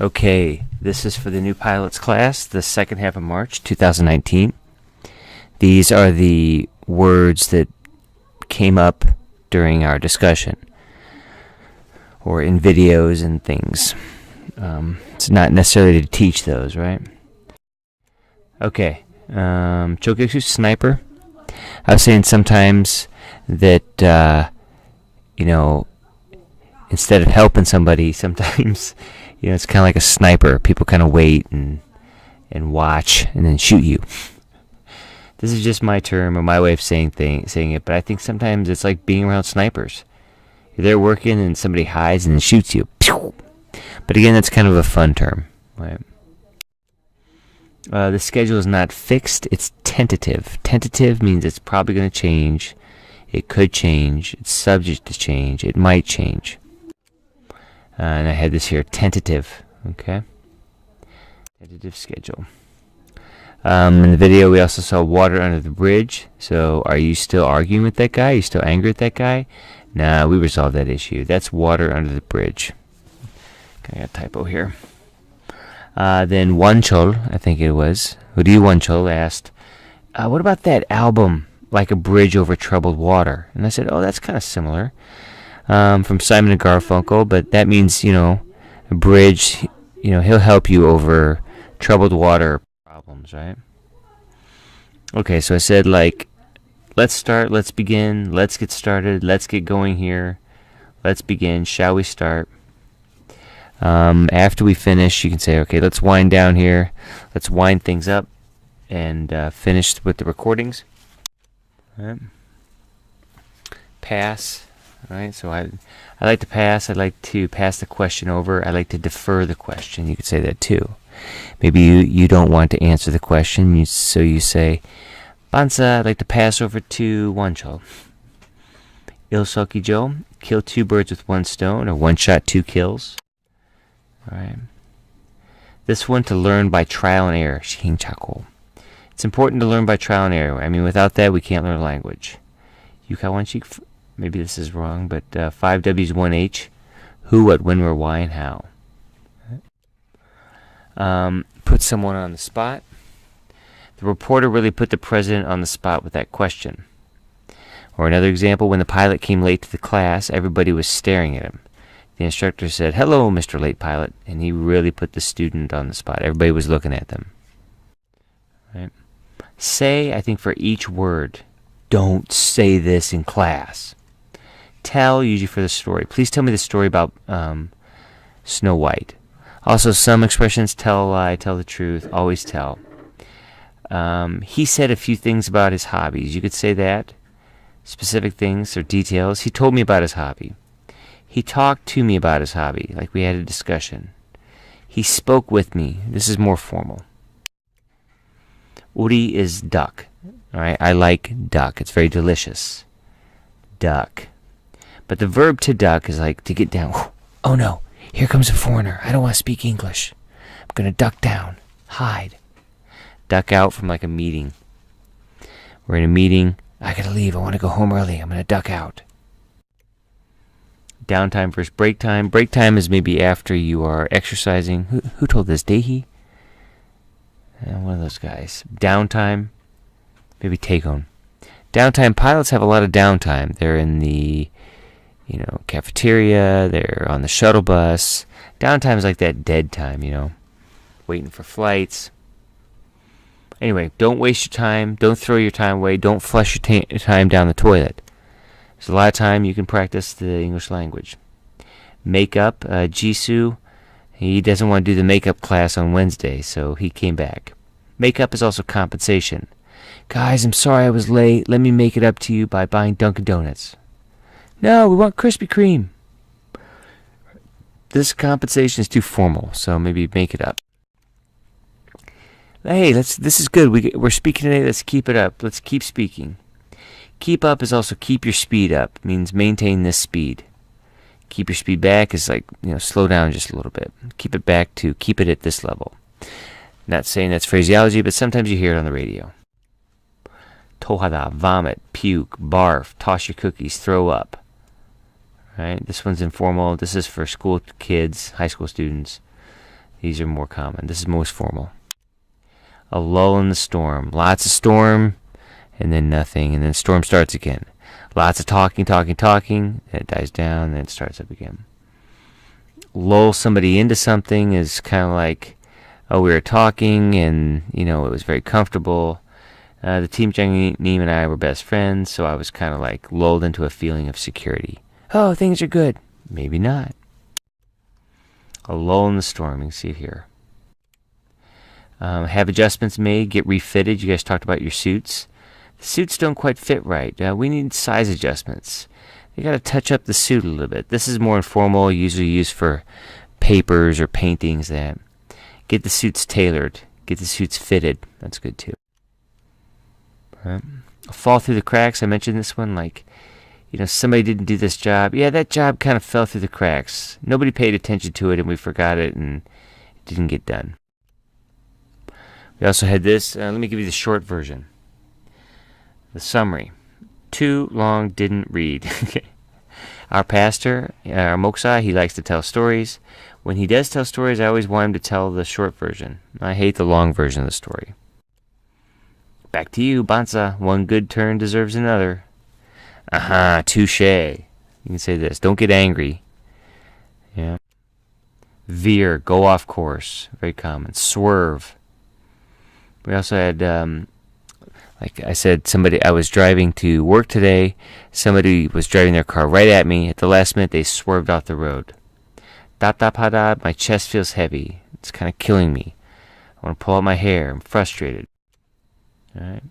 Okay, this is for the new pilots class, the second half of March 2019. These are the words that came up during our discussion or in videos and things. It's not necessarily to teach those, right? Okay, Chokesu sniper. I was saying sometimes that, instead of helping somebody, sometimes, it's kind of like a sniper. People kind of wait and watch and then shoot you. This is just my term or my way of saying it, but I think sometimes it's like being around snipers. You're there working and somebody hides and then shoots you. But again, that's kind of a fun term, right? The schedule is not fixed, it's tentative. Tentative means it's probably going to change. It could change. It's subject to change. It might change. And I had this here, tentative, okay? Tentative schedule. In the video, we also saw water under the bridge. So are you still arguing with that guy? Are you still angry at that guy? Nah, we resolved that issue. That's water under the bridge. Okay, I got a typo here. Then Wanchol, I think it was, Uri Wanchol asked, what about that album, Like a Bridge Over Troubled Water? And I said, oh, that's kind of similar. From Simon and Garfunkel, but that means, a bridge, he'll help you over troubled water problems, right? Okay, so I said, let's start, let's begin, let's get started, let's get going here, let's begin, shall we start? After we finish, you can say, okay, let's wind down here, let's wind things up, and finish with the recordings. All right. Pass. All right, so I like to pass. I like to pass the question over. I like to defer the question. You could say that too. Maybe you don't want to answer the question, so you say, Bansa, I'd like to pass over to Wanchol. Ilsoki-jo, kill two birds with one stone, or one shot, two kills. All right. This one, to learn by trial and error. Shinchako. It's important to learn by trial and error. I mean, without that, we can't learn a language. Yukawanshik. Maybe this is wrong, but 5 W's, 1 H. Who, what, when, where, why, and how. Put someone on the spot. The reporter really put the president on the spot with that question. Or another example, when the pilot came late to the class, everybody was staring at him. The instructor said, hello, Mr. Late Pilot, and he really put the student on the spot. Everybody was looking at them. Right? Say, I think for each word, don't say this in class. Tell, usually for the story. Please tell me the story about Snow White. Also, some expressions, tell a lie, tell the truth, always tell. He said a few things about his hobbies. You could say that. Specific things or details. He told me about his hobby. He talked to me about his hobby, like we had a discussion. He spoke with me. This is more formal. Uri is duck. All right, I like duck. It's very delicious. Duck. But the verb to duck is like to get down. Oh no, here comes a foreigner. I don't want to speak English. I'm going to duck down. Hide. Duck out from like a meeting. We're in a meeting. I got to leave. I want to go home early. I'm going to duck out. Downtime versus break time. Break time is maybe after you are exercising. Who told this? Dehi? One of those guys. Downtime. Maybe take home. Downtime, pilots have a lot of downtime. They're in the, cafeteria. They're on the shuttle bus. Downtime is like that dead time, waiting for flights. Anyway, don't waste your time. Don't throw your time away. Don't flush your time down the toilet. There's a lot of time you can practice the English language. Makeup, Jisoo, he doesn't want to do the makeup class on Wednesday, so he came back. Makeup is also compensation. Guys, I'm sorry I was late. Let me make it up to you by buying Dunkin' Donuts. No, we want Krispy Kreme. This compensation is too formal, so maybe make it up. Hey, this is good. We're speaking today. Let's keep it up. Let's keep speaking. Keep up is also keep your speed up. It means maintain this speed. Keep your speed back is like, slow down just a little bit. Keep it back to keep it at this level. Not saying that's phraseology, but sometimes you hear it on the radio. Tohada, vomit, puke, barf, toss your cookies, throw up. Right? This one's informal. This is for school kids, high school students. These are more common. This is most formal. A lull in the storm. Lots of storm, and then nothing, and then storm starts again. Lots of talking, then it dies down, then it starts up again. Lull somebody into something is kind of like, oh, we were talking, and, it was very comfortable. The team Neem and I were best friends, so I was kind of like lulled into a feeling of security. Oh, things are good. Maybe not. A lull in the storm. You can see it here. Have adjustments made, get refitted. You guys talked about your suits. The suits don't quite fit right. We need size adjustments. You got to touch up the suit a little bit. This is more informal, usually used for papers or paintings. That get the suits tailored, get the suits fitted. That's good too. Fall through the cracks. I mentioned this one, like, somebody didn't do this job. Yeah, that job kind of fell through the cracks. Nobody paid attention to it, and we forgot it, and it didn't get done. We also had this. Let me give you the short version. The summary. Too long, didn't read. Our pastor, our Moksai, he likes to tell stories. When he does tell stories, I always want him to tell the short version. I hate the long version of the story. Back to you, Bansa. One good turn deserves another. Touche. You can say this. Don't get angry. Yeah. Veer, go off course. Very common. Swerve. We also had, like I said, I was driving to work today. Somebody was driving their car right at me. At the last minute, they swerved off the road. Dap, my chest feels heavy. It's kind of killing me. I want to pull out my hair. I'm frustrated. All right.